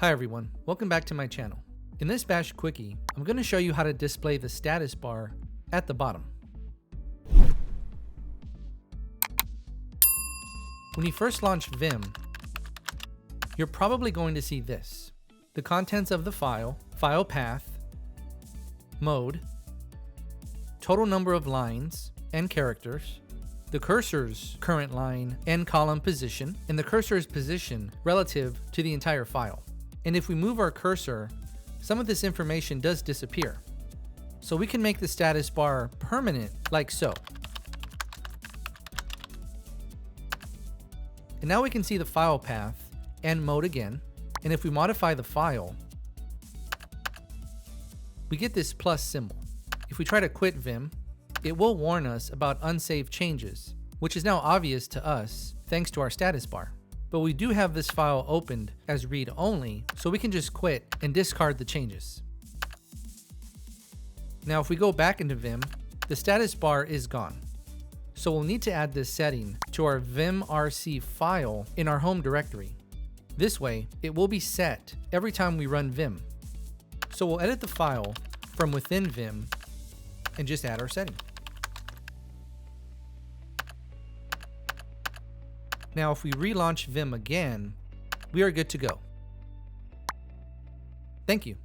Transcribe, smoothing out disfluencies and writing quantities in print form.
Hi everyone, welcome back to my channel. In this bash quickie, I'm going to show you how to display the status bar at the bottom. When you first launch Vim, you're probably going to see this: the contents of the file, file path, mode, total number of lines and characters, the cursor's current line and column position, and the cursor's position relative to the entire file. And if we move our cursor, some of this information does disappear. So we can make the status bar permanent like so. And now we can see the file path and mode again. And if we modify the file, we get this plus symbol. If we try to quit Vim, it will warn us about unsaved changes, which is now obvious to us thanks to our status bar. But we do have this file opened as read-only, so we can just quit and discard the changes. Now if we go back into Vim, the status bar is gone. So we'll need to add this setting to our vimrc file in our home directory. This way, it will be set every time we run Vim. So we'll edit the file from within Vim and just add our setting. Now if we relaunch Vim again, we are good to go. Thank you.